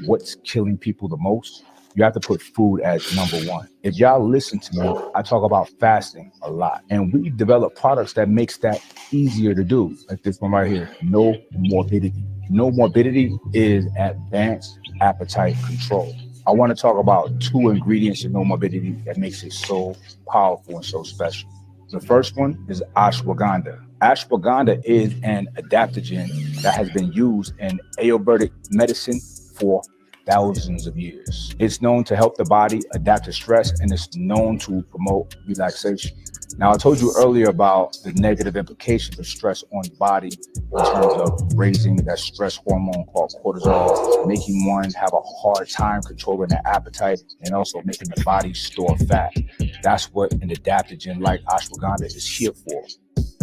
what's killing people the most, you have to put food as number one. If y'all listen to me, I talk about fasting a lot, and we develop products that makes that easier to do. Like this one right here, no morbidity. No morbidity is advanced appetite control. I want to talk about two ingredients in no morbidity that makes it so powerful and so special. The first one is ashwagandha. Ashwagandha is an adaptogen that has been used in Ayurvedic medicine for thousands of years. It's known to help the body adapt to stress, and it's known to promote relaxation. Now, I told you earlier about the negative implications of stress on the body in terms of raising that stress hormone called cortisol, making one have a hard time controlling their appetite, and also making the body store fat. That's what an adaptogen like ashwagandha is here for.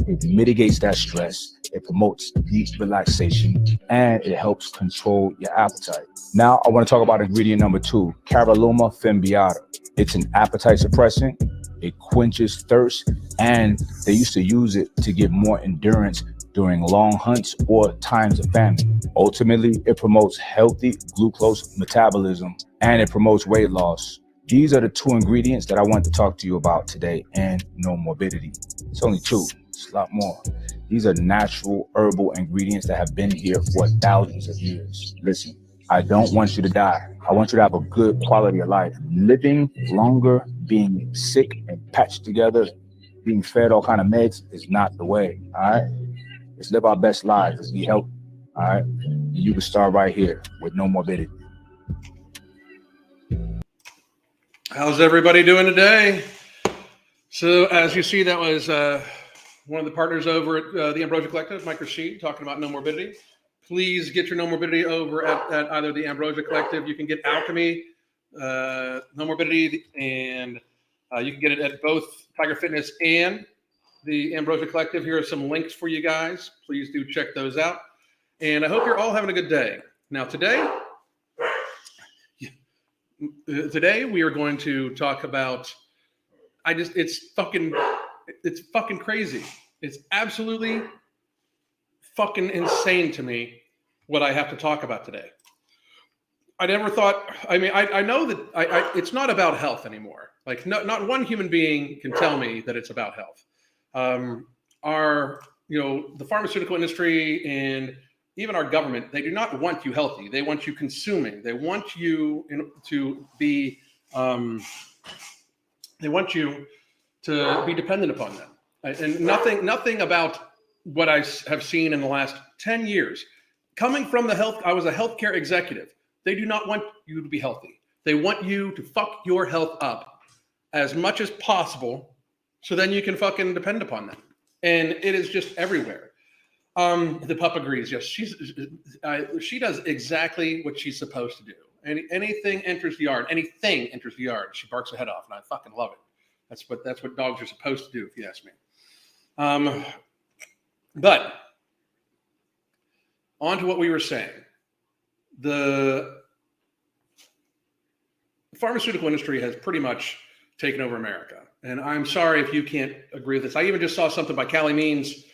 It mitigates that stress, it promotes deep relaxation, and it helps control your appetite. Now, I want to talk about ingredient number two, Caralluma fimbiata. It's an appetite suppressant, it quenches thirst, and they used to use it to give more endurance during long hunts or times of famine. Ultimately, it promotes healthy glucose metabolism and it promotes weight loss. These are the two ingredients that I want to talk to you about today, and no morbidity. It's only two, it's a lot more. These are natural herbal ingredients that have been here for thousands of years. Listen, I don't want you to die. I want you to have a good quality of life. Living longer, being sick and patched together, being fed all kind of meds is not the way. All right. Let's live our best lives. Let's be healthy. All right. You can start right here with no morbidity. How's everybody doing today? So as you see, that was one of the partners over at the Ambrosia Collective, Mike Rashid, talking about no morbidity. Please get your no morbidity over at either the Ambrosia Collective. You can get Alchemy, no morbidity, and you can get it at both Tiger Fitness and the Ambrosia Collective. Here are some links for you guys. Please do check those out. And I hope you're all having a good day. Now today we are going to talk about, it's fucking crazy. It's absolutely fucking insane to me what I have to talk about today. I never thought, I know that it's not about health anymore. Like not one human being can tell me that it's about health. The pharmaceutical industry and even our government, they do not want you healthy. They want you consuming. They want you to be dependent upon them. And nothing about what I have seen in the last 10 years. Coming from I was a healthcare executive. They do not want you to be healthy. They want you to fuck your health up as much as possible so then you can fucking depend upon them. And it is just everywhere. The pup agrees. Yes, she does exactly what she's supposed to do. Anything enters the yard, she barks her head off, and I fucking love it. That's what dogs are supposed to do, if you ask me. But on to what we were saying. The pharmaceutical industry has pretty much taken over America. And I'm sorry if you can't agree with this. I even just saw something by Callie Means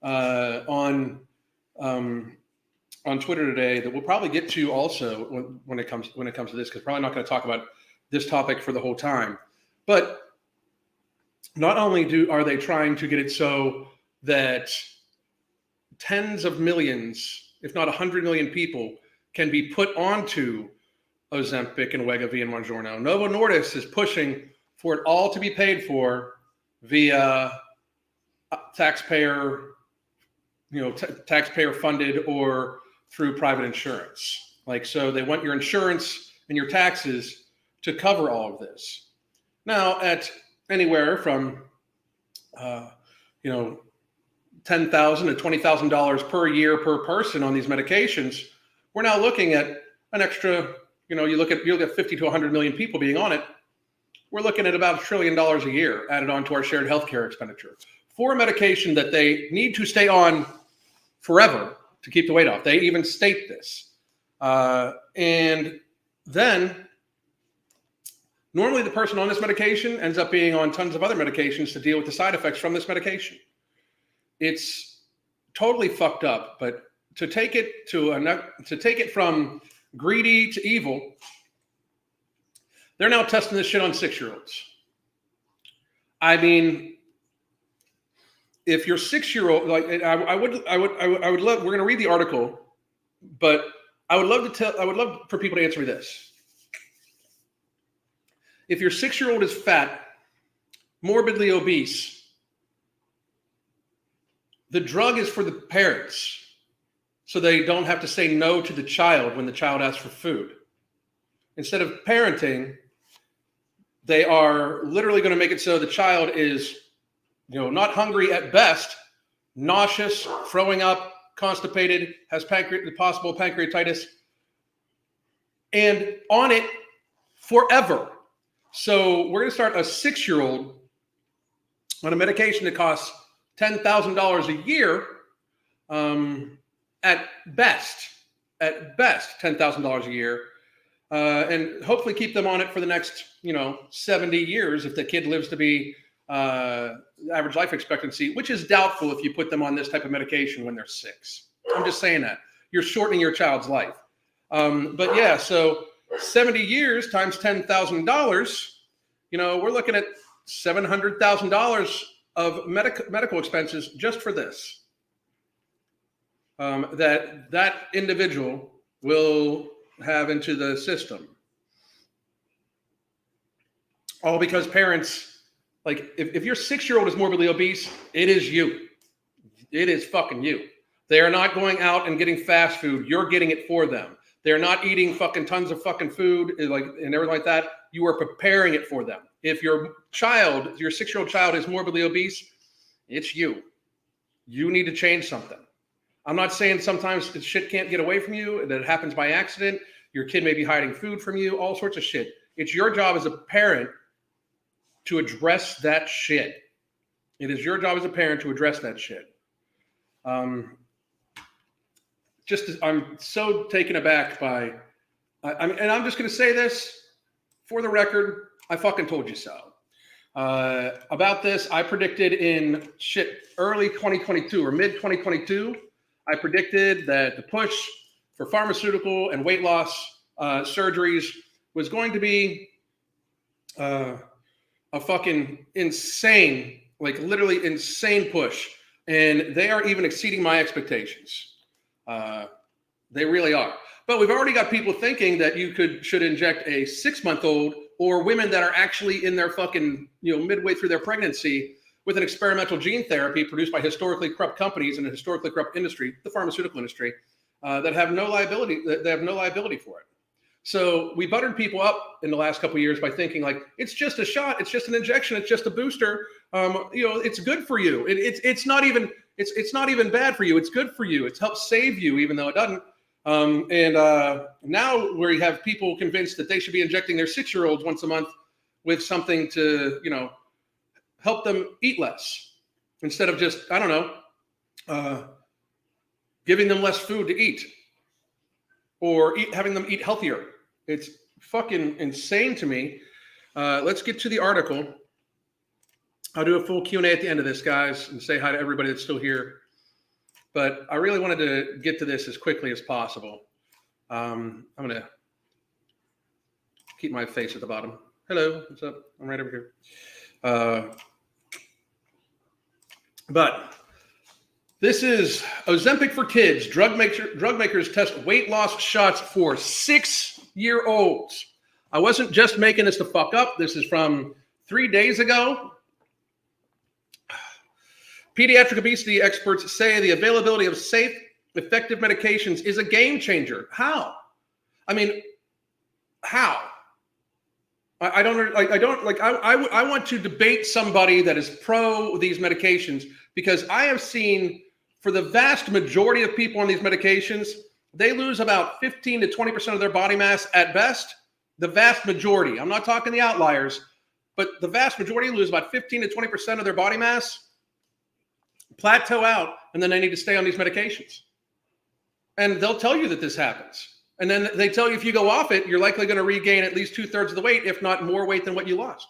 on Twitter today that we'll probably get to also when it comes to this, because probably not going to talk about this topic for the whole time. But not only are they trying to get it so that tens of millions, if not 100 million people, can be put onto Ozempic and Wegovy and Mounjaro. Novo Nordisk is pushing for it all to be paid for via taxpayer funded or through private insurance. So they want your insurance and your taxes to cover all of this. Now, at anywhere from $10,000 to $20,000 per year per person on these medications, we're now looking at an extra, you look at 50 to 100 million people being on it. We're looking at about $1 trillion a year added on to our shared healthcare expenditure for a medication that they need to stay on forever to keep the weight off. They even state this. And then normally the person on this medication ends up being on tons of other medications to deal with the side effects from this medication. It's totally fucked up, but to take it from greedy to evil, they're now testing this shit on 6-year-olds. I mean, if your 6-year-old, like, I would love, we're going to read the article, but I would love for people to answer me this. If your 6-year-old is fat, morbidly obese, the drug is for the parents, so they don't have to say no to the child when the child asks for food. Instead of parenting, they are literally going to make it so the child is, not hungry at best, nauseous, throwing up, constipated, has possible pancreatitis, and on it forever. So we're going to start a 6-year-old on a medication that costs $10,000 a year, at best $10,000 a year, and hopefully keep them on it for the next 70 years if the kid lives to be average life expectancy, which is doubtful if you put them on this type of medication when they're 6. I'm just saying that you're shortening your child's life. But yeah, so 70 years times $10,000, we're looking at $700,000 of medical expenses just for this. That individual will have into the system. All because parents, like, if your 6-year-old is morbidly obese, it is you. It is fucking you. They are not going out and getting fast food. You're getting it for them. They're not eating fucking tons of fucking food and everything like that. You are preparing it for them. If your 6-year-old child is morbidly obese, it's you. You need to change something. I'm not saying sometimes shit can't get away from you, that it happens by accident. Your kid may be hiding food from you, all sorts of shit. It's your job as a parent to address that shit. It is your job as a parent to address that shit. I'm so taken aback by, and I'm just going to say this for the record, I fucking told you so. About this, I predicted in early 2022 or mid 2022, I predicted that the push for pharmaceutical and weight loss surgeries was going to be a fucking insane, like literally insane push. And they are even exceeding my expectations. They really are. But we've already got people thinking that you should inject a 6-month-old or women that are actually in their fucking, midway through their pregnancy with an experimental gene therapy produced by historically corrupt companies in a historically corrupt industry, the pharmaceutical industry, that have no liability. They have no liability for it. So we buttered people up in the last couple of years by thinking like, it's just a shot, it's just an injection, it's just a booster. It's good for you. It's not even bad for you. It's good for you. It's helped save you, even though it doesn't. Now we have people convinced that they should be injecting their 6-year-olds once a month with something to, help them eat less instead of just, giving them less food to eat or having them eat healthier. It's fucking insane to me. Let's get to the article. I'll do a full Q&A at the end of this, guys, and say hi to everybody that's still here. But I really wanted to get to this as quickly as possible. I'm going to keep my face at the bottom. Hello, what's up? I'm right over here. But this is Ozempic for kids. Drug makers test weight loss shots for 6-year-olds. I wasn't just making this to fuck up. This is from 3 days ago. Pediatric obesity experts say the availability of safe, effective medications is a game changer. How? I mean, how? I want to debate somebody that is pro these medications, because I have seen for the vast majority of people on these medications, they lose about 15 to 20% of their body mass at best. The vast majority. I'm not talking the outliers, but the vast majority lose about 15 to 20% of their body mass, plateau out, and then they need to stay on these medications. And they'll tell you that this happens. And then they tell you if you go off it, you're likely going to regain at least 2/3 of the weight, if not more weight than what you lost.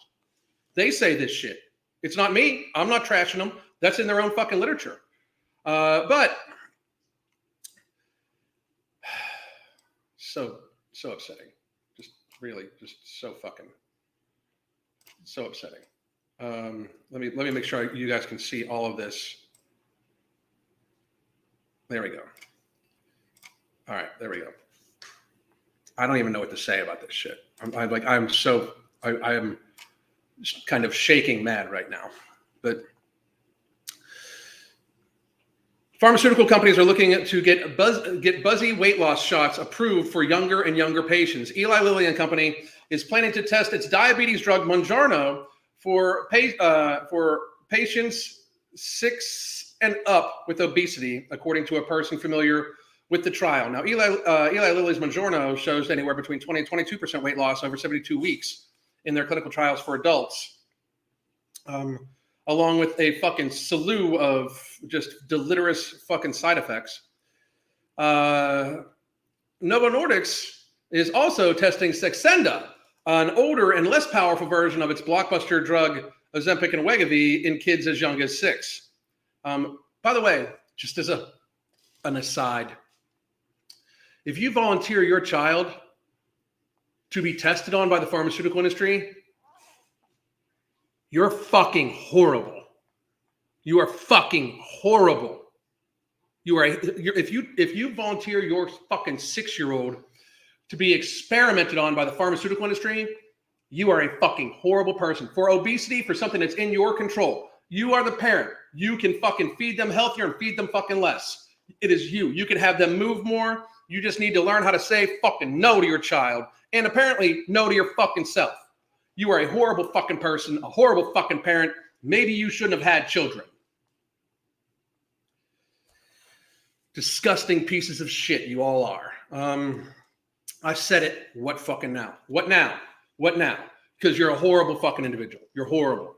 They say this shit. It's not me. I'm not trashing them. That's in their own fucking literature. But so So upsetting. Just really, just so fucking, so upsetting. Let me make sure you guys can see all of this. There we go. All right, there we go. I don't even know what to say about this shit. I am just kind of shaking mad right now. But pharmaceutical companies are looking to get buzzy weight loss shots approved for younger and younger patients. Eli Lilly and Company is planning to test its diabetes drug Mounjaro for patients 6 and up with obesity, according to a person familiar with the trial. Now, Eli Lilly's Mounjaro shows anywhere between 20 and 22% weight loss over 72 weeks in their clinical trials for adults, along with a fucking slew of just deleterious fucking side effects. Novo Nordisk is also testing Saxenda, an older and less powerful version of its blockbuster drug Ozempic and Wegovy in kids as young as 6. By the way, just as an aside, if you volunteer your child to be tested on by the pharmaceutical industry, you're fucking horrible. You are fucking horrible. If you volunteer your fucking 6-year-old to be experimented on by the pharmaceutical industry, you are a fucking horrible person. For obesity, for something that's in your control, you are the parent. You can fucking feed them healthier and feed them fucking less. It is you. You can have them move more. You just need to learn how to say fucking no to your child, and apparently no to your fucking self. You are a horrible fucking person, a horrible fucking parent. Maybe you shouldn't have had children. Disgusting pieces of shit you all are. I said it. What fucking now? What now? What now? Because you're a horrible fucking individual. You're horrible.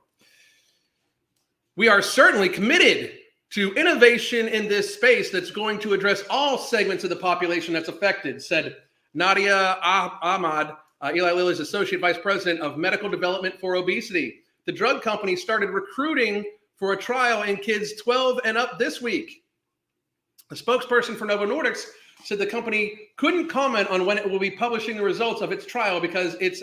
We are certainly committed to innovation in this space that's going to address all segments of the population that's affected, said Nadia Ahmad, Eli Lilly's Associate Vice President of Medical Development for Obesity. The drug company started recruiting for a trial in kids 12 and up this week. A spokesperson for Novo Nordisk said the company couldn't comment on when it will be publishing the results of its trial because it's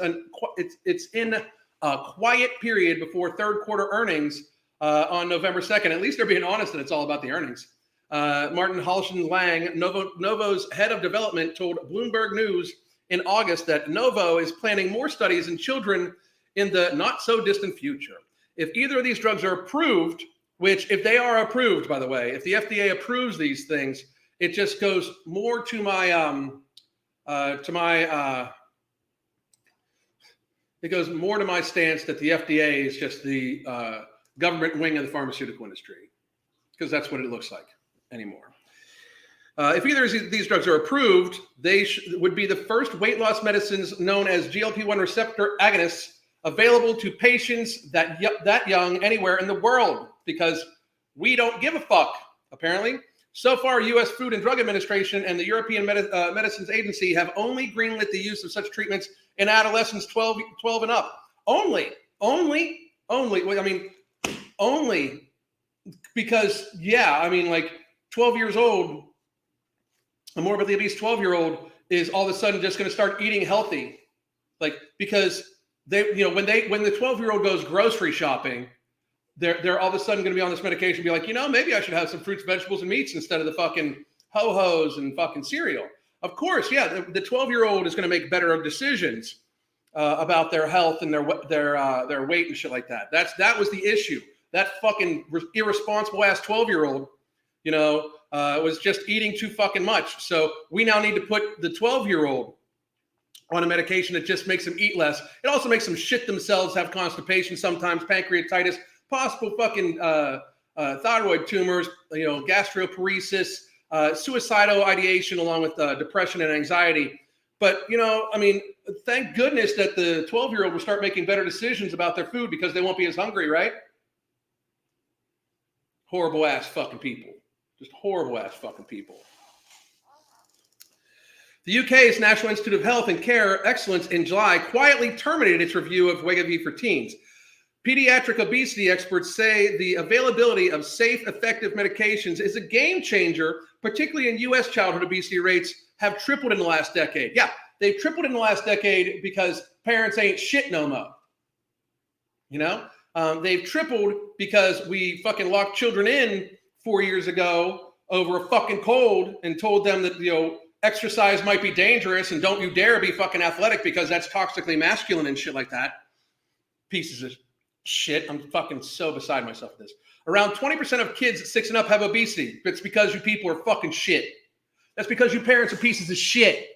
in a quiet period before third quarter earnings on November 2nd. At least they're being honest and it's all about the earnings. Martin Halshen Lang, Novo's head of development, told Bloomberg News in August that Novo is planning more studies in children in the not so distant future. If either of these drugs are approved, which if they are approved, by the way, if the FDA approves these things, it just goes more to my it goes more to my stance that the FDA is just the government wing of the pharmaceutical industry, because that's what it looks like anymore. If either of these drugs are approved, they would be the first weight loss medicines known as GLP-1 receptor agonists available to patients that young anywhere in the world, because we don't give a fuck, apparently. So far, U.S. Food and Drug Administration and the European Medicines Agency have only greenlit the use of such treatments in adolescents 12 and up. Only because, yeah, I mean, like 12 years old, a morbidly obese 12-year-old is all of a sudden just going to start eating healthy. Like, because they, you know, when the 12-year-old goes grocery shopping, they're all of a sudden going to be on this medication and be like, you know, maybe I should have some fruits, vegetables, and meats instead of the fucking ho-hos and fucking cereal. Of course, yeah, the 12-year-old is going to make better decisions about their health and their weight and shit like that. That was the issue. That fucking irresponsible ass 12-year-old, you know, was just eating too fucking much. So we now need to put the 12-year-old on a medication that just makes them eat less. It also makes them shit themselves, have constipation, sometimes pancreatitis, possible fucking thyroid tumors, you know, gastroparesis, suicidal ideation, along with depression and anxiety. But, you know, I mean, thank goodness that the 12-year-old will start making better decisions about their food because they won't be as hungry, right? Horrible ass fucking people. Just horrible ass fucking people. The UK's National Institute of Health and Care Excellence in July quietly terminated its review of Wegovy for teens. Pediatric obesity experts say the availability of safe, effective medications is a game changer, particularly in U.S. childhood obesity rates have tripled in the last decade. Yeah, They've tripled in the last decade because parents ain't shit no more. You know, they've tripled because we fucking locked children in 4 years ago over a fucking cold and told them that, you know, exercise might be dangerous and don't you dare be fucking athletic because that's toxically masculine and shit like that. Pieces of shit. I'm fucking so beside myself with this. Around 20% of kids 6 and up have obesity. It's because you people are fucking shit. That's because you parents are pieces of shit.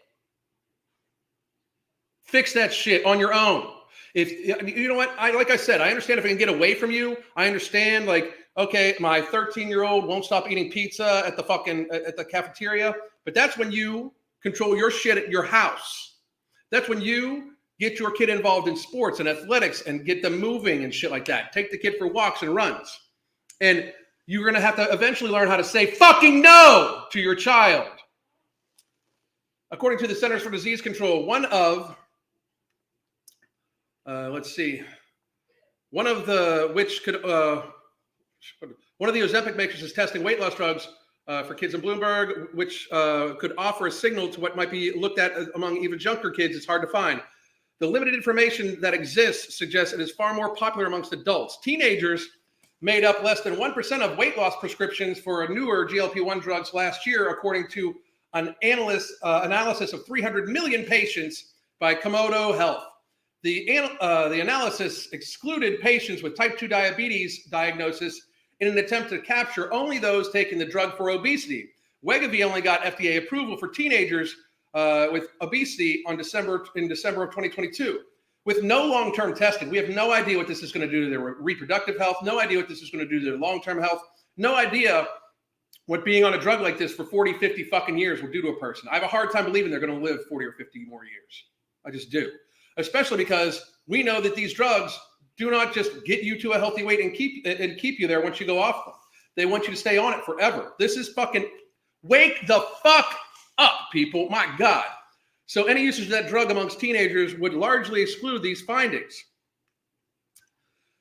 Fix that shit on your own. If you know what, like I said, I understand if I can get away from you. I understand, like, okay, my 13-year-old won't stop eating pizza at the cafeteria, but that's when you control your shit at your house. That's when you get your kid involved in sports and athletics and get them moving and shit like that. Take the kid for walks and runs. And you're going to have to eventually learn how to say fucking no to your child. According to the Centers for Disease Control, one of the Ozempic makers is testing weight loss drugs for kids in Bloomberg, which could offer a signal to what might be looked at among even younger kids. It's hard to find. The limited information that exists suggests it is far more popular amongst adults. Teenagers made up less than 1% of weight loss prescriptions for newer GLP-1 drugs last year, according to an analysis of 300 million patients by Komodo Health. The analysis excluded patients with type 2 diabetes diagnosis in an attempt to capture only those taking the drug for obesity. Wegovy only got FDA approval for teenagers with obesity in December of 2022. With no long-term testing, we have no idea what this is going to do to their reproductive health, no idea what this is going to do to their long-term health, no idea what being on a drug like this for 40, 50 fucking years will do to a person. I have a hard time believing they're going to live 40 or 50 more years. I just do. Especially because we know that these drugs do not just get you to a healthy weight and keep you there once you go off them. They want you to stay on it forever. This is fucking, wake the fuck up, people. My God. So any usage of that drug amongst teenagers would largely exclude these findings.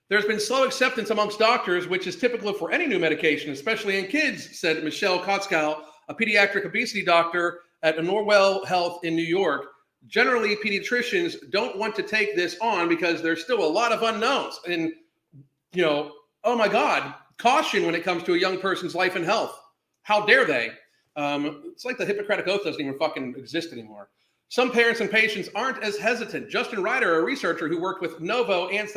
There's been slow acceptance amongst doctors, which is typical for any new medication, especially in kids, said Michelle Kotzkow, a pediatric obesity doctor at Norwell Health in New York. Generally, pediatricians don't want to take this on because there's still a lot of unknowns. And, you know, oh my God, caution when it comes to a young person's life and health. How dare they? It's like the Hippocratic Oath doesn't even fucking exist anymore. Some parents and patients aren't as hesitant. Justin Ryder, a researcher who worked with Novo and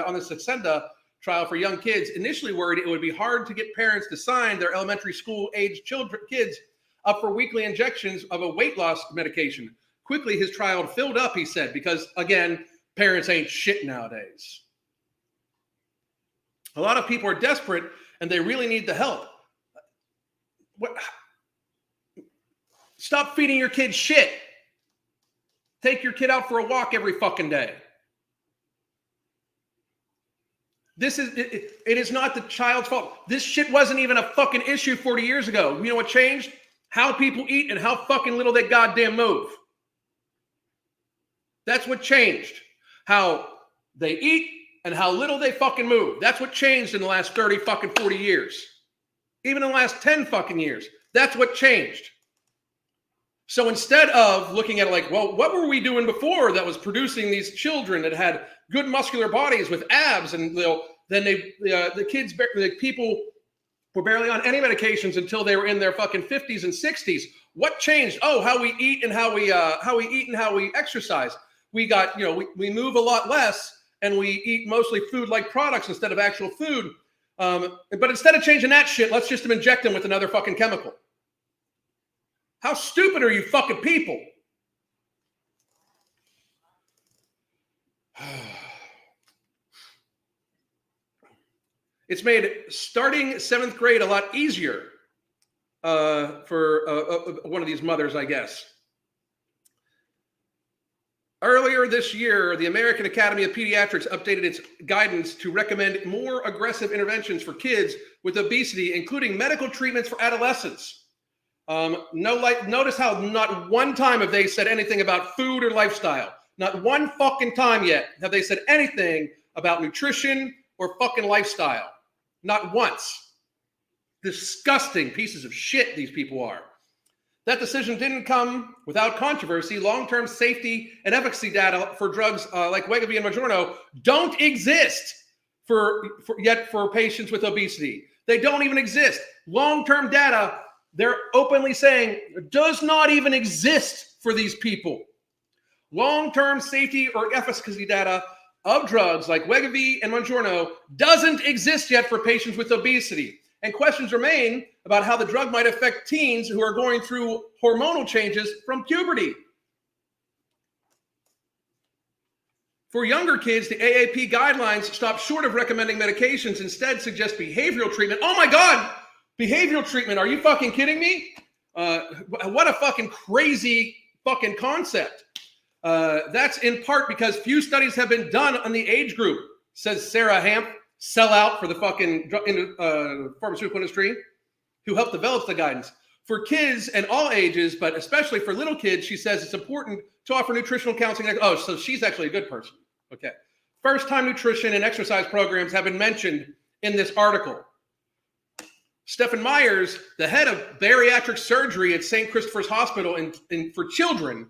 on the Saxenda trial for young kids, initially worried it would be hard to get parents to sign their elementary school age kids up for weekly injections of a weight loss medication. Quickly, his trial filled up, he said, because, again, parents ain't shit nowadays. A lot of people are desperate, and they really need the help. Stop feeding your kid shit. Take your kid out for a walk every fucking day. It is not the child's fault. This shit wasn't even a fucking issue 40 years ago. You know what changed? How people eat and how fucking little they goddamn move. That's what changed. How they eat and how little they fucking move. That's what changed in the last 30 fucking 40 years. Even in the last 10 fucking years. That's what changed. So instead of looking at it like, well, what were we doing before that was producing these children that had good muscular bodies with abs, and then the people were barely on any medications until they were in their fucking 50s and 60s. What changed? Oh, how we eat and how we exercise. We got, we move a lot less and we eat mostly food-like products instead of actual food. But instead of changing that shit, let's just inject them with another fucking chemical. How stupid are you fucking people? It's made starting 7th grade a lot easier for one of these mothers, I guess. Earlier this year, the American Academy of Pediatrics updated its guidance to recommend more aggressive interventions for kids with obesity, including medical treatments for adolescents. Notice how not one time have they said anything about food or lifestyle. Not one fucking time yet have they said anything about nutrition or fucking lifestyle. Not once. Disgusting pieces of shit these people are. That decision didn't come without controversy. Long-term safety and efficacy data for drugs like Wegovy and Mounjaro don't exist for patients with obesity. They don't even exist. Long-term data, they're openly saying, does not even exist for these people. Long-term safety or efficacy data of drugs like Wegovy and Mounjaro doesn't exist yet for patients with obesity. And questions remain about how the drug might affect teens who are going through hormonal changes from puberty. For younger kids, the AAP guidelines stop short of recommending medications, instead suggest behavioral treatment. Oh my God, behavioral treatment. Are you fucking kidding me? What a fucking crazy fucking concept. That's in part because few studies have been done on the age group, says Sarah Hamp, sellout for the fucking pharmaceutical industry, who helped develop the guidance. For kids and all ages, but especially for little kids, she says it's important to offer nutritional counseling. Oh, so she's actually a good person. Okay. First-time nutrition and exercise programs have been mentioned in this article. Stephen Myers, the head of bariatric surgery at St. Christopher's Hospital for children,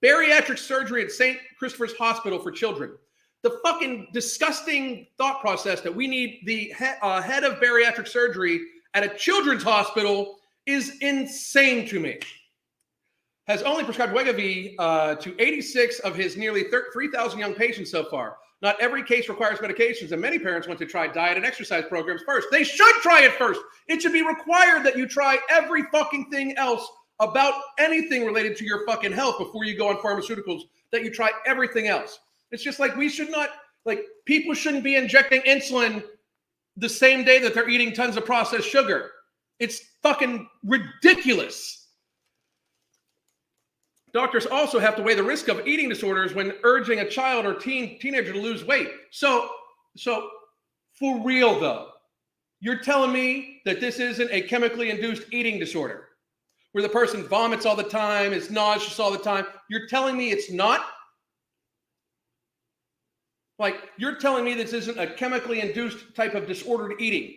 bariatric surgery at St. Christopher's Hospital for children. The fucking disgusting thought process that we need the head of bariatric surgery at a children's hospital is insane to me. Has only prescribed Wegovy to 86 of his nearly 3,000 young patients so far. Not every case requires medications, and many parents want to try diet and exercise programs first. They should try it first. It should be required that you try every fucking thing else about anything related to your fucking health before you go on pharmaceuticals, that you try everything else. It's just like we should not, like, people shouldn't be injecting insulin the same day that they're eating tons of processed sugar. It's fucking ridiculous. Doctors also have to weigh the risk of eating disorders when urging a child or teenager to lose weight. So for real though, you're telling me that this isn't a chemically induced eating disorder where the person vomits all the time, is nauseous all the time. You're telling me it's not? Like, you're telling me this isn't a chemically induced type of disordered eating.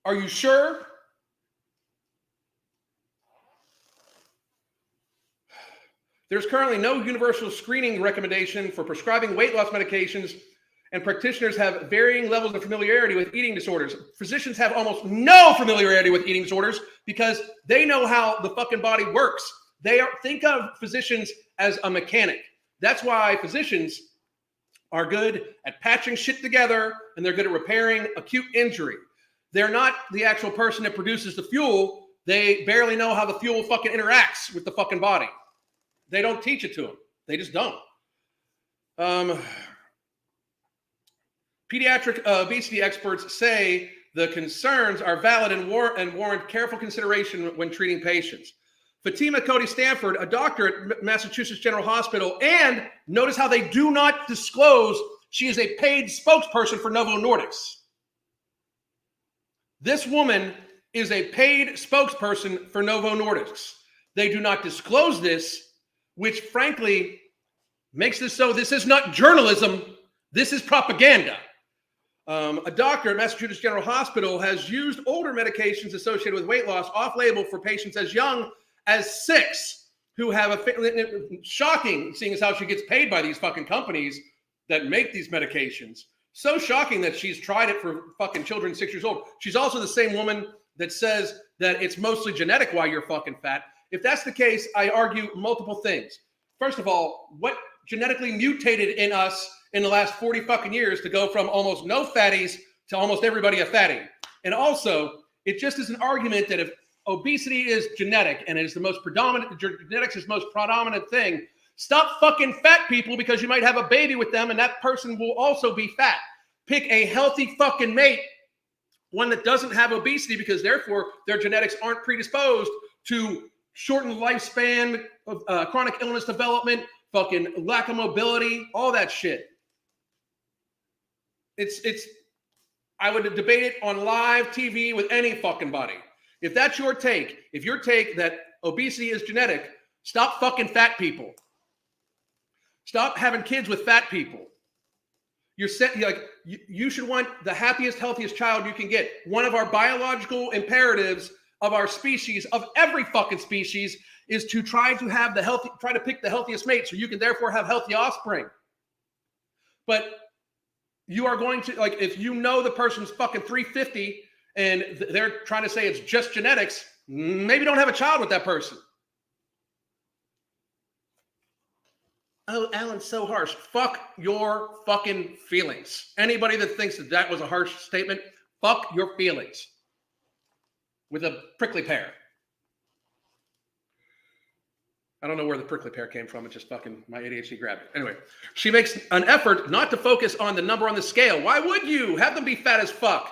Are you sure? There's currently no universal screening recommendation for prescribing weight loss medications, and practitioners have varying levels of familiarity with eating disorders. Physicians have almost no familiarity with eating disorders because they know how the fucking body works. Think of physicians as a mechanic. That's why physicians are good at patching shit together, and they're good at repairing acute injury. They're not the actual person that produces the fuel. They barely know how the fuel fucking interacts with the fucking body. They don't teach it to them. They just don't. Pediatric obesity experts say the concerns are valid and warrant careful consideration when treating patients. Fatima Cody Stanford, a doctor at Massachusetts General Hospital, and notice how they do not disclose she is a paid spokesperson for Novo Nordisk. This woman is a paid spokesperson for Novo Nordisk. They do not disclose this, which frankly makes this so this is not journalism, this is propaganda. A doctor at Massachusetts General Hospital has used older medications associated with weight loss off-label for patients as young as 6 who have shocking, seeing as how she gets paid by these fucking companies that make these medications. So shocking that she's tried it for fucking children 6 years old. She's also the same woman that says that it's mostly genetic why you're fucking fat. If that's the case, I argue multiple things. First of all, what genetically mutated in us in the last 40 fucking years to go from almost no fatties to almost everybody a fatty? And also, it just is an argument that if obesity is genetic and it is the most predominant, genetics is the most predominant thing, stop fucking fat people because you might have a baby with them and that person will also be fat. Pick a healthy fucking mate, one that doesn't have obesity because therefore their genetics aren't predisposed to shortened lifespan, chronic illness development, fucking lack of mobility, all that shit. I would debate it on live TV with any fucking body. If that's your take, if your take that obesity is genetic, stop fucking fat people. Stop having kids with fat people. You should want the happiest, healthiest child you can get. One of our biological imperatives of our species, of every fucking species, is to try to pick the healthiest mate so you can therefore have healthy offspring. But you are going to, like, if you know the person's fucking 350 and they're trying to say it's just genetics, maybe don't have a child with that person. Oh, Alan's so harsh. Fuck your fucking feelings. Anybody that thinks that that was a harsh statement, fuck your feelings. With a prickly pear. I don't know where the prickly pear came from. It just fucking, my ADHD grabbed it. Anyway, she makes an effort not to focus on the number on the scale. Why would you? Have them be fat as fuck.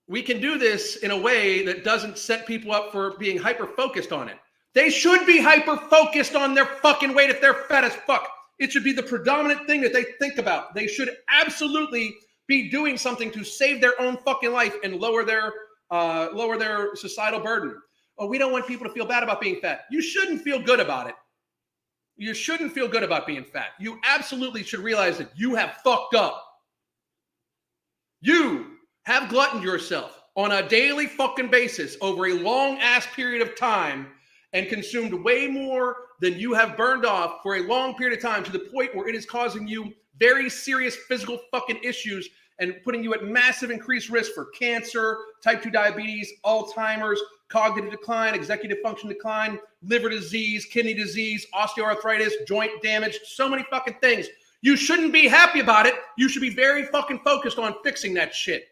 We can do this in a way that doesn't set people up for being hyper-focused on it. They should be hyper-focused on their fucking weight if they're fat as fuck. It should be the predominant thing that they think about. They should absolutely be doing something to save their own fucking life and lower their societal burden. Oh, we don't want people to feel bad about being fat. You shouldn't feel good about it. You shouldn't feel good about being fat. You absolutely should realize that you have fucked up. You have gluttoned yourself on a daily fucking basis over a long ass period of time and consumed way more than you have burned off for a long period of time, to the point where it is causing you very serious physical fucking issues and putting you at massive increased risk for cancer, type 2 diabetes, Alzheimer's, cognitive decline, executive function decline, liver disease, kidney disease, osteoarthritis, joint damage, so many fucking things. You shouldn't be happy about it. You should be very fucking focused on fixing that shit.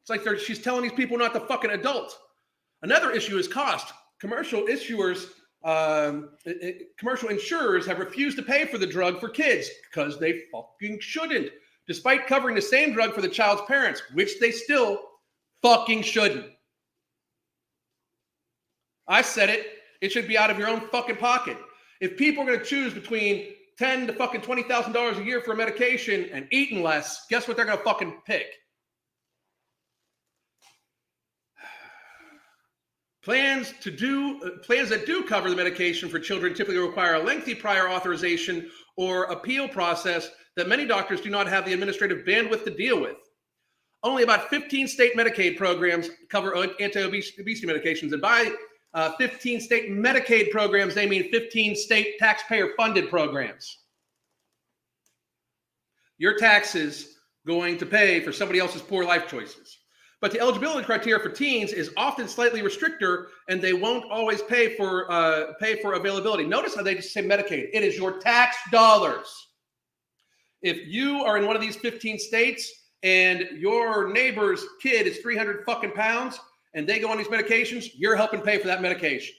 It's like she's telling these people not to fucking adult. Another issue is cost. Commercial insurers have refused to pay for the drug for kids because they fucking shouldn't, despite covering the same drug for the child's parents, which they still fucking shouldn't. I said it. It should be out of your own fucking pocket. If people are going to choose between $10,000 to fucking $20,000 a year for a medication and eating less, guess what they're going to fucking pick? Plans that do cover the medication for children typically require a lengthy prior authorization or appeal process that many doctors do not have the administrative bandwidth to deal with. Only about 15 state Medicaid programs cover anti-obesity medications, and by 15 state Medicaid programs, they mean 15 state taxpayer-funded programs. Your taxes going to pay for somebody else's poor life choices. But the eligibility criteria for teens is often slightly restrictor, and they won't always pay for availability. Notice how they just say Medicaid. It is your tax dollars. If you are in one of these 15 states and your neighbor's kid is 300 fucking pounds and they go on these medications, you're helping pay for that medication.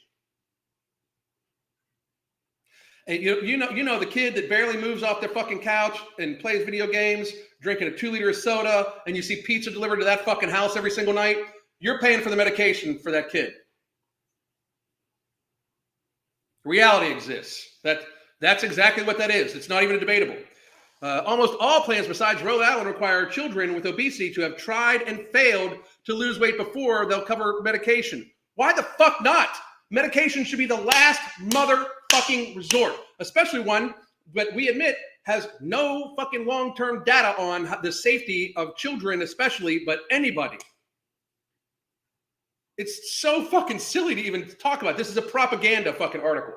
And you know the kid that barely moves off their fucking couch and plays video games, drinking a 2-liter of soda, and you see pizza delivered to that fucking house every single night, you're paying for the medication for that kid. Reality exists. That's exactly what that is. It's not even debatable. Almost all plans besides Rhode Island require children with obesity to have tried and failed to lose weight before they'll cover medication. Why the fuck not? Medication should be the last motherfucking resort, especially one that we admit has no fucking long-term data on the safety of children, especially, but anybody. It's so fucking silly to even talk about. This is a propaganda fucking article.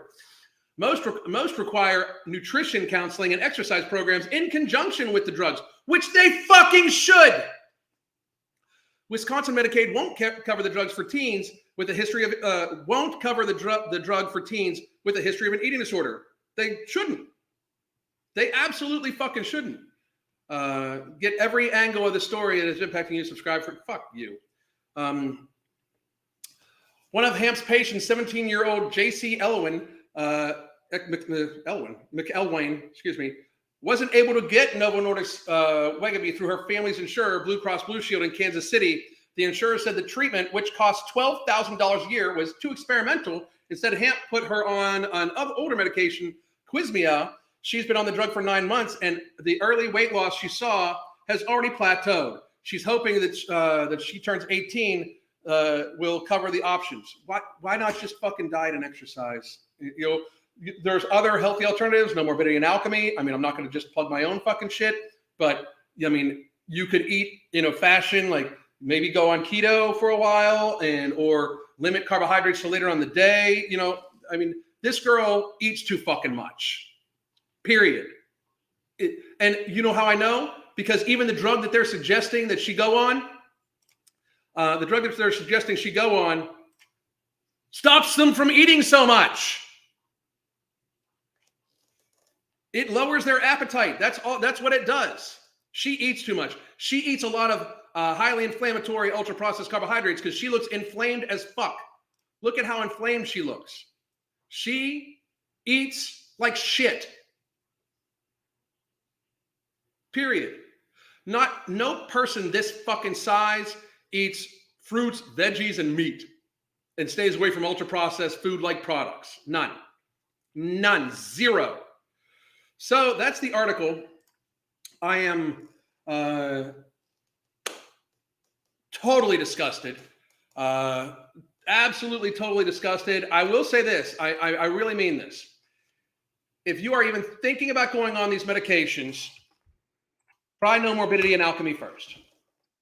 Most require nutrition counseling and exercise programs in conjunction with the drugs, which they fucking should. Wisconsin Medicaid won't cover the drugs for teens with a history of won't cover the drug for teens with a history of an eating disorder. They shouldn't. They absolutely fucking shouldn't. Get every angle of the story that is impacting you. Subscribe for fuck you. One of Hamp's patients, 17-year-old J.C. McElwain, wasn't able to get Novo Nordisk's Wegovy through her family's insurer, Blue Cross Blue Shield in Kansas City. The insurer said the treatment, which cost $12,000 a year, was too experimental. Instead, Hamp put her on an older medication, Quizmia. She's been on the drug for 9 months, and the early weight loss she saw has already plateaued. She's hoping that she turns 18 will cover the options. Why not just fucking diet and exercise? There's other healthy alternatives, no morbidity and alchemy. I mean, I'm not going to just plug my own fucking shit, but I mean, you could eat in a fashion like maybe go on keto for a while or limit carbohydrates to later on the day. You know, I mean, this girl eats too fucking much, period. And you know how I know? Because even the drug that they're suggesting that she go on, stops them from eating so much. It lowers their appetite. That's all. That's what it does. She eats too much. She eats a lot of highly inflammatory, ultra-processed carbohydrates because she looks inflamed as fuck. Look at how inflamed she looks. She eats like shit. Period. No person this fucking size eats fruits, veggies, and meat and stays away from ultra-processed food-like products. None. Zero. So that's the article. I am totally disgusted. Absolutely, totally disgusted. I will say this. I really mean this. If you are even thinking about going on these medications, try No Morbidity and Alchemy first.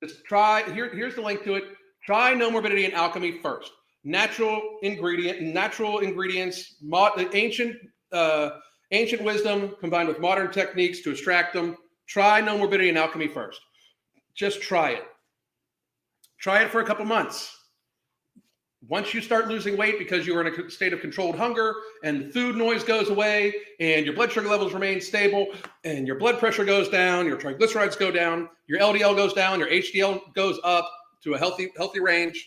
Just try, here's the link to it. Try No Morbidity and Alchemy first. Natural ingredients, ancient wisdom combined with modern techniques to extract them. Try No Morbidity and Alchemy first. Just try it. Try it for a couple months. Once you start losing weight because you are in a state of controlled hunger and the food noise goes away and your blood sugar levels remain stable and your blood pressure goes down, your triglycerides go down, your LDL goes down, your HDL goes up to a healthy range,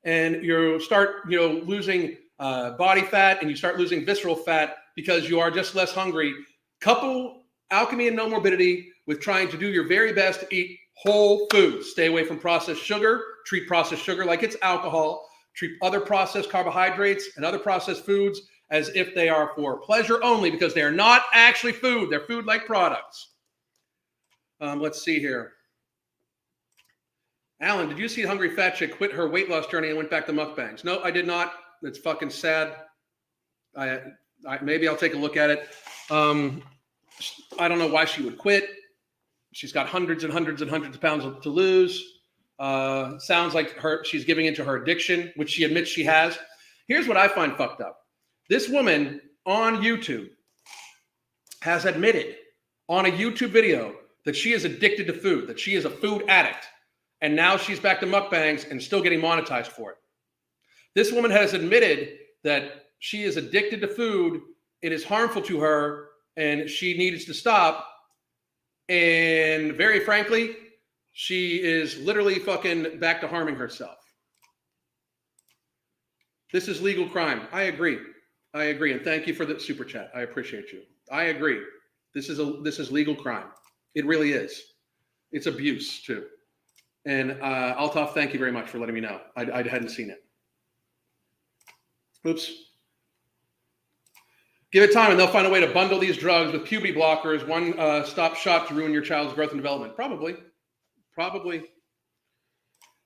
and you start losing body fat and you start losing visceral fat because you are just less hungry. Couple Alchemy and No Morbidity with trying to do your very best to eat whole foods. Stay away from processed sugar. Treat processed sugar like it's alcohol. Treat other processed carbohydrates and other processed foods as if they are for pleasure only, because they are not actually food. They're food-like products. Let's see here. Alan, did you see Hungry Fat Chick quit her weight loss journey and went back to mukbangs? No, I did not. It's fucking sad. Maybe I'll take a look at it. I don't know why she would quit. She's got hundreds and hundreds and hundreds of pounds to lose. Sounds like she's giving into her addiction, which she admits she has. Here's what I find fucked up. This woman on YouTube has admitted on a YouTube video that she is addicted to food, that she is a food addict. And now she's back to mukbangs and still getting monetized for it. This woman has admitted that she is addicted to food. It is harmful to her and she needs to stop. And very frankly, she is literally fucking back to harming herself. This is legal crime. I agree. And thank you for the super chat. I appreciate you. I agree. This is legal crime. It really is. It's abuse too. And Altaf, thank you very much for letting me know. I hadn't seen it. Oops. Give it time and they'll find a way to bundle these drugs with puberty blockers, one-stop shop to ruin your child's growth and development. Probably.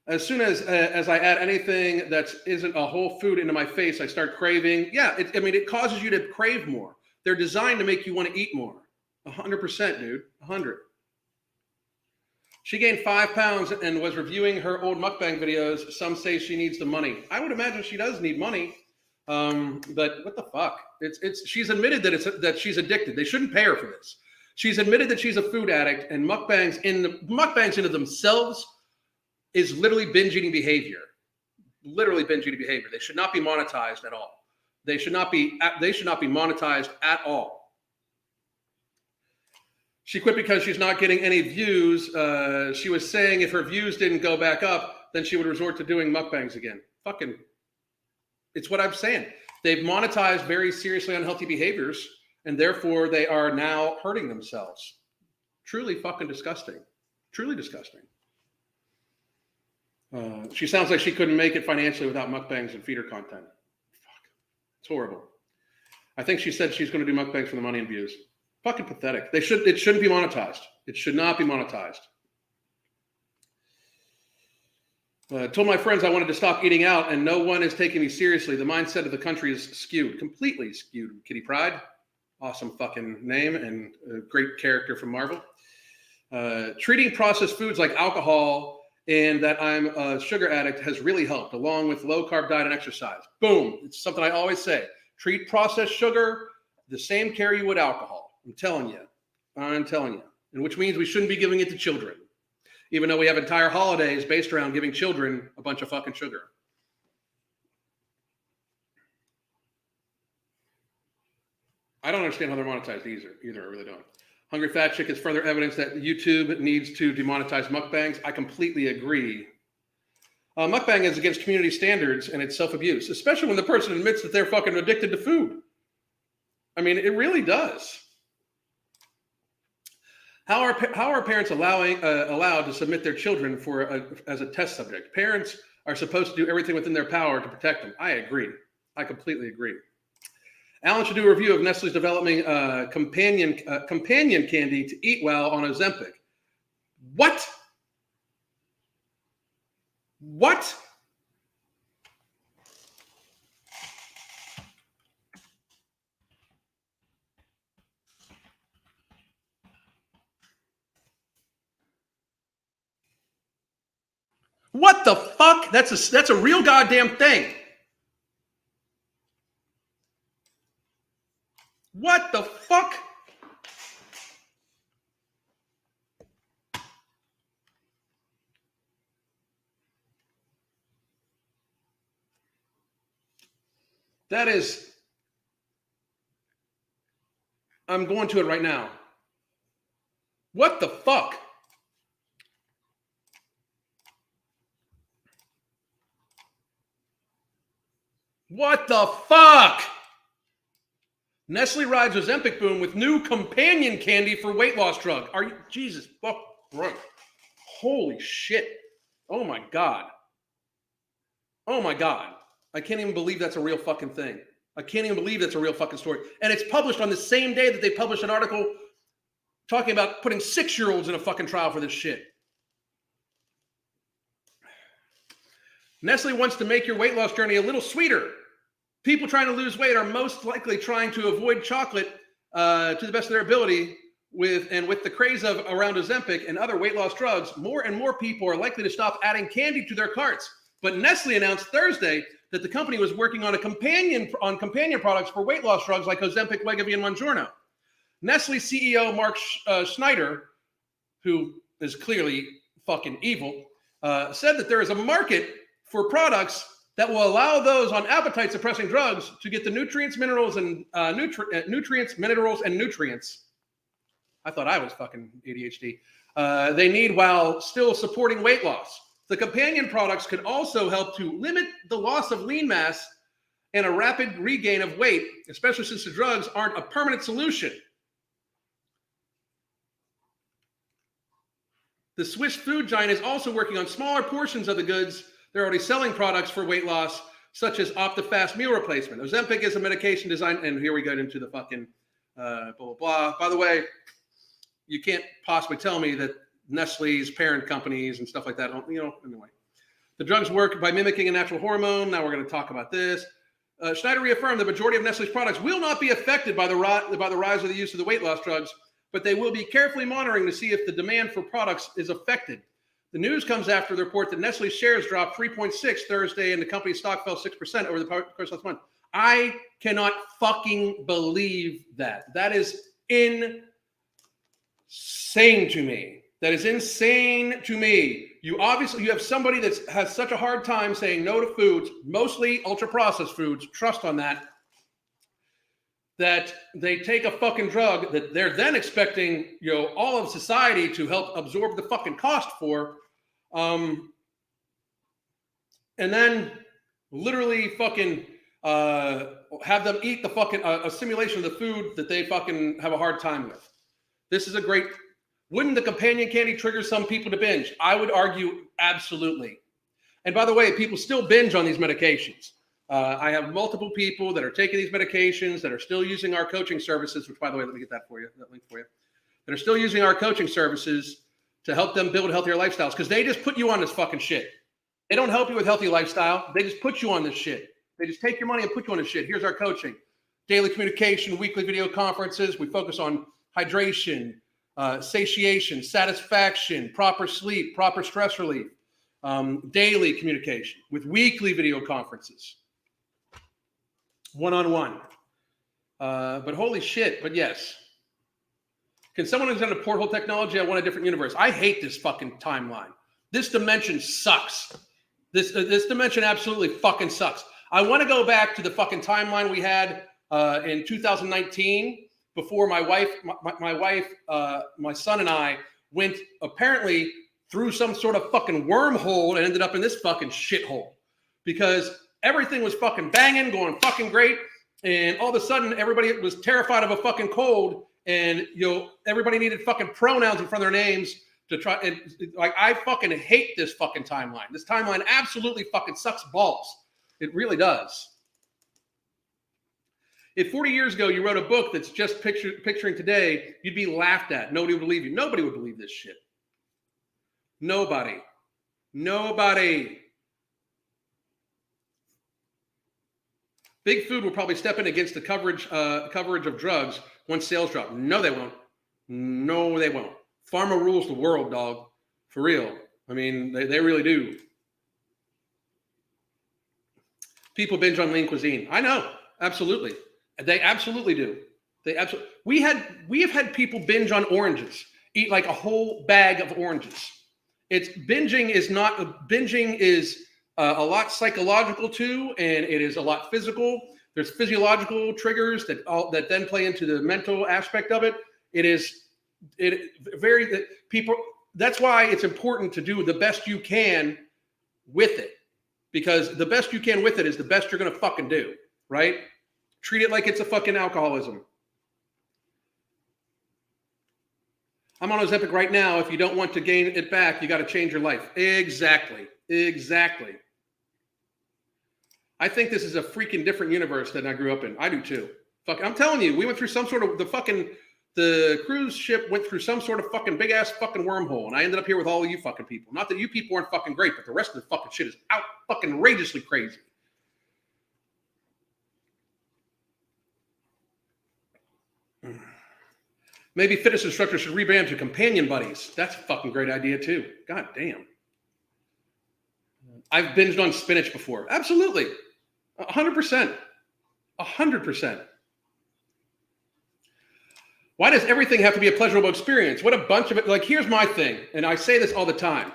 As soon as I add anything that isn't a whole food into my face, I start craving. Yeah, it causes you to crave more. They're designed to make you want to eat more. 100%, dude. 100. She gained 5 pounds and was reviewing her old mukbang videos. Some say she needs the money. I would imagine she does need money. But what the fuck? She's admitted that she's addicted. They shouldn't pay her for this. She's admitted that she's a food addict, and mukbangs into themselves is literally binge eating behavior. Literally binge eating behavior. They should not be monetized at all. They should not be monetized at all. She quit because she's not getting any views. She was saying if her views didn't go back up, then she would resort to doing mukbangs again. Fucking, it's what I'm saying. They've monetized very seriously unhealthy behaviors, and therefore they are now hurting themselves. Truly fucking disgusting. Truly disgusting. She sounds like she couldn't make it financially without mukbangs and feeder content. Fuck. It's horrible. I think she said she's going to do mukbangs for the money and views. Fucking pathetic. It shouldn't be monetized. It should not be monetized. Told my friends I wanted to stop eating out, and no one is taking me seriously. The mindset of the country is skewed, completely skewed. Kitty Pryde, awesome fucking name and a great character from Marvel. Treating processed foods like alcohol and that I'm a sugar addict has really helped, along with low carb diet and exercise. Boom. It's something I always say. Treat processed sugar the same care you would alcohol. I'm telling you. And which means we shouldn't be giving it to children, even though we have entire holidays based around giving children a bunch of fucking sugar. I don't understand how they're monetized either. I really don't. Hungry Fat Chick is further evidence that YouTube needs to demonetize mukbangs. I completely agree. Mukbang is against community standards and it's self-abuse, especially when the person admits that they're fucking addicted to food. I mean, it really does. How are parents allowed to submit their children as a test subject? Parents are supposed to do everything within their power to protect them. I agree. I completely agree. Alan should do a review of Nestle's developing companion candy to eat well on Ozempic. What? What? What the fuck? That's a real goddamn thing. What the fuck? That is, I'm going to it right now. What the fuck? What the fuck? Nestle rides Ozempic boom with new companion candy for weight loss drug. Are you, Jesus fuck, bro. Holy shit. Oh my God. Oh my God. I can't even believe that's a real fucking thing. I can't even believe that's a real fucking story. And it's published on the same day that they published an article talking about putting 6-year-olds in a fucking trial for this shit. Nestle wants to make your weight loss journey a little sweeter. People trying to lose weight are most likely trying to avoid chocolate to the best of their ability. With the craze around Ozempic and other weight loss drugs, more and more people are likely to stop adding candy to their carts. But Nestle announced Thursday that the company was working on companion products for weight loss drugs like Ozempic, Wegovy, and Mounjaro. Nestle CEO Mark Schneider, who is clearly fucking evil, said that there is a market for products that will allow those on appetite-suppressing drugs to get the nutrients, minerals, and nutrients. I thought I was fucking ADHD. They need while still supporting weight loss. The companion products could also help to limit the loss of lean mass and a rapid regain of weight, especially since the drugs aren't a permanent solution. The Swiss food giant is also working on smaller portions of the goods. They're already selling products for weight loss, such as OptiFast meal replacement. Ozempic is a medication designed, and here we get into the fucking blah, blah, blah. By the way, you can't possibly tell me that Nestle's parent companies and stuff like that, anyway. The drugs work by mimicking a natural hormone. Now we're going to talk about this. Schneider reaffirmed the majority of Nestle's products will not be affected by the rise of the use of the weight loss drugs, but they will be carefully monitoring to see if the demand for products is affected. The news comes after the report that Nestle's shares dropped 3.6 Thursday and the company's stock fell 6% over the course of last month. I cannot fucking believe that. That is insane to me. That is insane to me. You have somebody that has such a hard time saying no to foods, mostly ultra-processed foods, trust on that, that they take a fucking drug that they're then expecting, all of society to help absorb the fucking cost for, and then literally fucking have them eat the fucking a simulation of the food that they fucking have a hard time with. This is a great. Wouldn't the companion candy trigger some people to binge? I would argue absolutely. And by the way, people still binge on these medications. I have multiple people that are taking these medications that are still using our coaching services, which, by the way, let me get that link for you, that are still using our coaching services to help them build healthier lifestyles, because they just put you on this fucking shit. They don't help you with healthy lifestyle. They just put you on this shit. They just take your money and put you on this shit. Here's our coaching. Daily communication, weekly video conferences. We focus on hydration, satiation, satisfaction, proper sleep, proper stress relief. daily communication with weekly video conferences, one-on-one. But holy shit, but yes. Can someone who's into porthole technology, I want a different universe. I hate this fucking timeline. This dimension sucks. This dimension absolutely fucking sucks. I want to go back to the fucking timeline we had in 2019 before my wife, my son and I went apparently through some sort of fucking wormhole and ended up in this fucking shithole because everything was fucking banging, going fucking great. And all of a sudden, everybody was terrified of a fucking cold, and everybody needed fucking pronouns in front of their names to try. And like, I fucking hate this fucking timeline. This timeline absolutely fucking sucks balls. It really does. If 40 years ago you wrote a book that's just picturing today, you'd be laughed at. Nobody would believe you. Nobody would believe this shit. Nobody. Big Food will probably step in against the coverage of drugs once sales drop. No, they won't. No, they won't. Pharma rules the world, dog. For real. I mean, they really do. People binge on lean cuisine. I know. Absolutely. They absolutely do. We have had people binge on oranges. Eat like a whole bag of oranges. Binging is a lot psychological too, and it is a lot physical. There's physiological triggers that then play into the mental aspect of it. That's why it's important to do the best you can with it, because the best you can with it is the best you're gonna fucking do, right? Treat it like it's a fucking alcoholism. I'm on Ozempic right now. If you don't want to gain it back, you got to change your life. Exactly. I think this is a freaking different universe than I grew up in. I do too. Fuck, I'm telling you, we went through some sort of the cruise ship went through some sort of fucking big ass fucking wormhole, and I ended up here with all of you fucking people. Not that you people aren't fucking great, but the rest of the fucking shit is out fucking outrageously crazy. Maybe fitness instructors should rebrand to companion buddies. That's a fucking great idea too. God damn. I've binged on spinach before. Absolutely. 100%. 100%. Why does everything have to be a pleasurable experience? What a bunch of it. Like, here's my thing, and I say this all the time.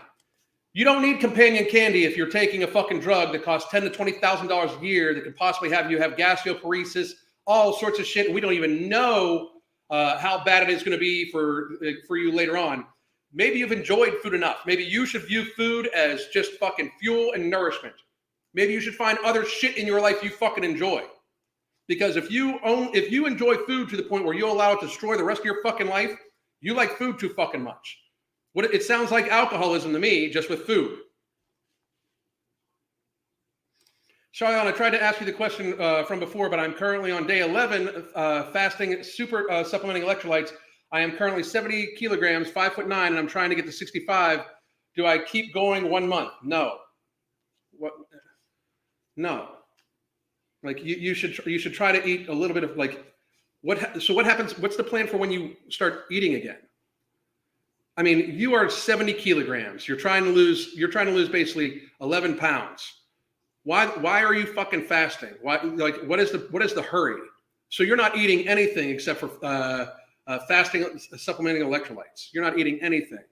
You don't need companion candy if you're taking a fucking drug that costs $10,000 to $20,000 a year that could possibly have you have gastroparesis, all sorts of shit, and we don't even know how bad it is going to be for you later on. Maybe you've enjoyed food enough. Maybe you should view food as just fucking fuel and nourishment. Maybe you should find other shit in your life you fucking enjoy. Because if you enjoy food to the point where you allow it to destroy the rest of your fucking life, you like food too fucking much. It sounds like alcoholism to me, just with food. Shayan, I tried to ask you the question from before, but I'm currently on day 11, fasting, super supplementing electrolytes. I am currently 70 kilograms, 5'9", and I'm trying to get to 65. Do I keep going 1 month? No. What? No. Like you should try to eat a little bit of like So what happens? What's the plan for when you start eating again? I mean, you are 70 kilograms. You're trying to lose basically 11 pounds. Why are you fucking fasting? Why, like, what is the hurry? So you're not eating anything except for fasting, supplementing electrolytes. You're not eating anything.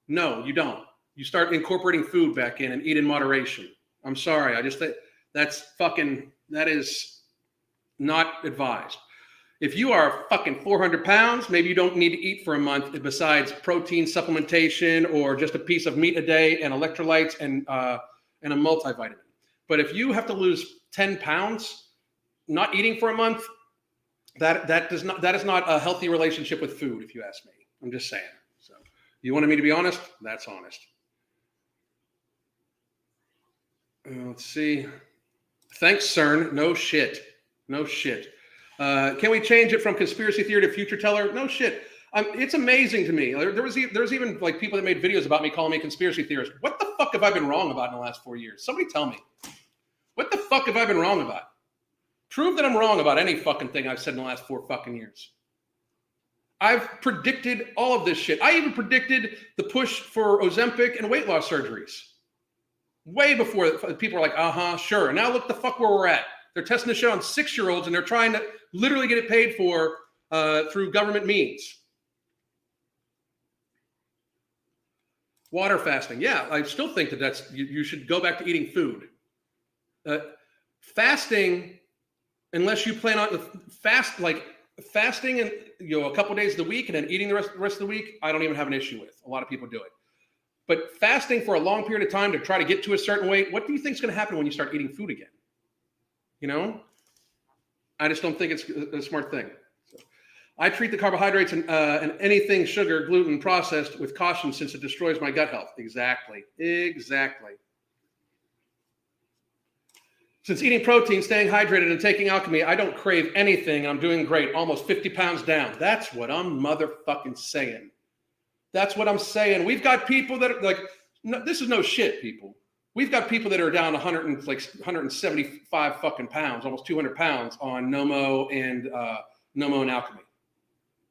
No, you don't. You start incorporating food back in and eat in moderation. I'm sorry. I just think that is not advised. If you are fucking 400 pounds, maybe you don't need to eat for a month besides protein supplementation or just a piece of meat a day and electrolytes and a multivitamin. But if you have to lose 10 pounds, not eating for a month, that is not a healthy relationship with food, if you ask me. I'm just saying. So you wanted me to be honest? That's honest. Let's see. Thanks, CERN. No shit. Can we change it from conspiracy theory to future teller? No shit. It's amazing to me. There's even like people that made videos about me calling me conspiracy theorist. What the fuck have I been wrong about in the last 4 years? Somebody tell me. What the fuck have I been wrong about? Prove that I'm wrong about any fucking thing I've said in the last 4 fucking years. I've predicted all of this shit. I even predicted the push for Ozempic and weight loss surgeries. Way before people are like, sure. Now look the fuck where we're at. They're testing this shit on 6-year-olds and they're trying to literally get it paid for through government means. Water fasting. Yeah, I still think that you should go back to eating food. Fasting, unless you plan on fasting and a couple of days of the week and then eating the rest of the week, I don't even have an issue with. A lot of people do it. But fasting for a long period of time to try to get to a certain weight, what do you think is going to happen when you start eating food again? I just don't think it's a smart thing. So, I treat the carbohydrates and anything sugar, gluten, processed with caution since it destroys my gut health. Exactly. Since eating protein, staying hydrated, and taking alchemy, I don't crave anything. I'm doing great. Almost 50 pounds down. That's what I'm motherfucking saying. That's what I'm saying. We've got people that are like, no, this is no shit, people. We've got people that are down 175 fucking pounds, almost 200 pounds on Nomo and alchemy.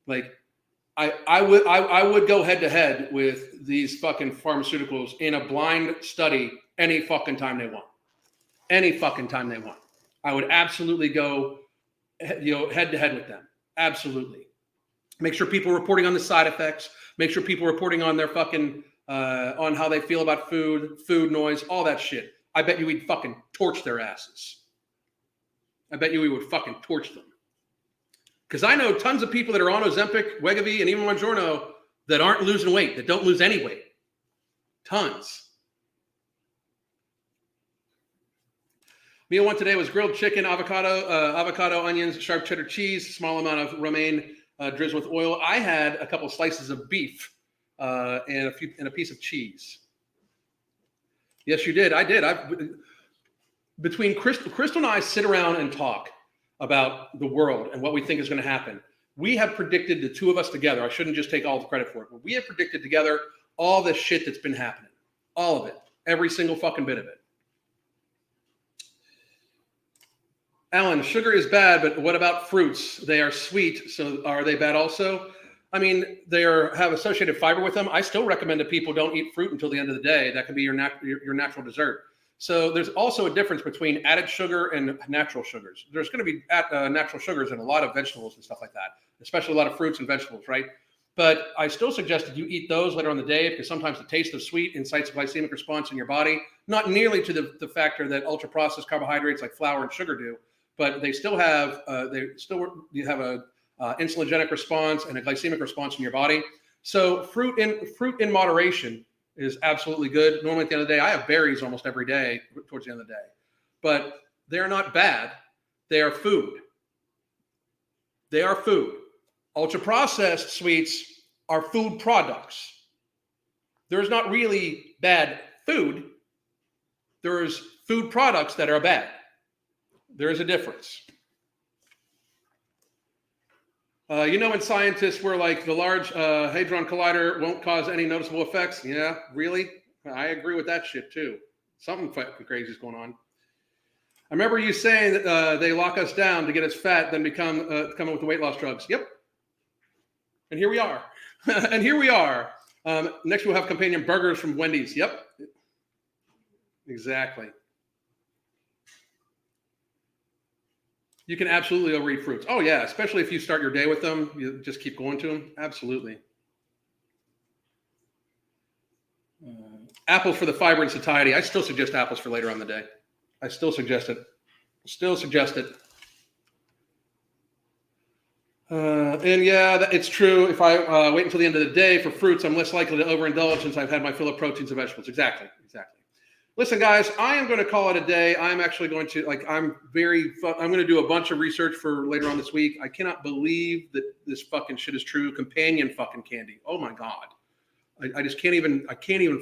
Like, I would go head to head with these fucking pharmaceuticals in a blind study any fucking time they want. Any fucking time they want. I would absolutely go, head to head with them. Absolutely. Make sure people are reporting on the side effects. Make sure people are reporting on their fucking, on how they feel about food noise, all that shit. I bet you we'd fucking torch their asses. I bet you we would fucking torch them. Because I know tons of people that are on Ozempic, Wegovy, and even Mounjaro that aren't losing weight, that don't lose any weight. Tons. Meal one today was grilled chicken, avocado, onions, sharp cheddar cheese, small amount of romaine drizzled with oil. I had a couple slices of beef and a piece of cheese. Yes, you did. I did. Between Crystal and I sit around and talk about the world and what we think is going to happen. We have predicted, the two of us together, I shouldn't just take all the credit for it, but we have predicted together all the shit that's been happening. All of it. Every single fucking bit of it. Alan, sugar is bad, but what about fruits? They are sweet, so are they bad also? I mean, they have associated fiber with them. I still recommend that people don't eat fruit until the end of the day. That can be your natural dessert. So there's also a difference between added sugar and natural sugars. There's going to be natural sugars in a lot of vegetables and stuff like that, especially a lot of fruits and vegetables, right? But I still suggest that you eat those later on the day because sometimes the taste of sweet incites a glycemic response in your body, not nearly to the factor that ultra-processed carbohydrates like flour and sugar do, but they still have you have a insulinogenic response and a glycemic response in your body. So fruit in moderation is absolutely good. Normally at the end of the day, I have berries almost every day towards the end of the day, but they're not bad. They are food. They are food. Ultra processed sweets are food products. There's not really bad food. There's food products that are bad. There is a difference. When scientists were like the Large Hadron Collider won't cause any noticeable effects. Yeah, really? I agree with that shit too. Something fucking crazy is going on. I remember you saying that they lock us down to get us fat, then come up with the weight loss drugs. Yep. And here we are. And here we are. Next we'll have companion burgers from Wendy's. Yep. Exactly. You can absolutely overeat fruits. Oh, yeah, especially if you start your day with them. You just keep going to them. Absolutely. Apples for the fiber and satiety. I still suggest apples for later on in the day. I still suggest it. And yeah, it's true. If I wait until the end of the day for fruits, I'm less likely to overindulge since I've had my fill of proteins and vegetables. Exactly. Listen, guys, I am going to call it a day. I'm actually going to, I'm going to do a bunch of research for later on this week. I cannot believe that this fucking shit is true. Companion fucking candy. Oh my God. I just can't even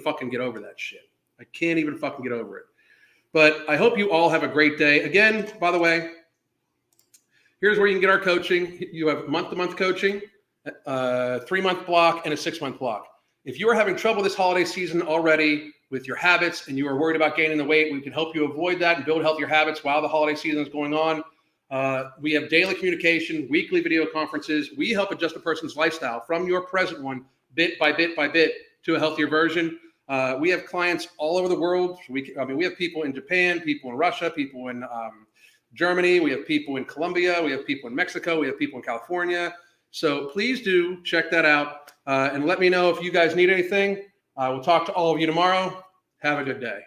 fucking get over that shit. I can't even fucking get over it. But I hope you all have a great day. Again, by the way, here's where you can get our coaching. You have month-to-month coaching, 3-month block, and a 6-month block. If you are having trouble this holiday season already with your habits and you are worried about gaining the weight, we can help you avoid that and build healthier habits while the holiday season is going on. We have daily communication, weekly video conferences. We help adjust a person's lifestyle from your present one bit by bit by bit to a healthier version. We have clients all over the world. I mean, we have people in Japan, people in Russia, people in Germany. We have people in Colombia. We have people in Mexico. We have people in California. So please do check that out and let me know if you guys need anything. We'll talk to all of you tomorrow. Have a good day.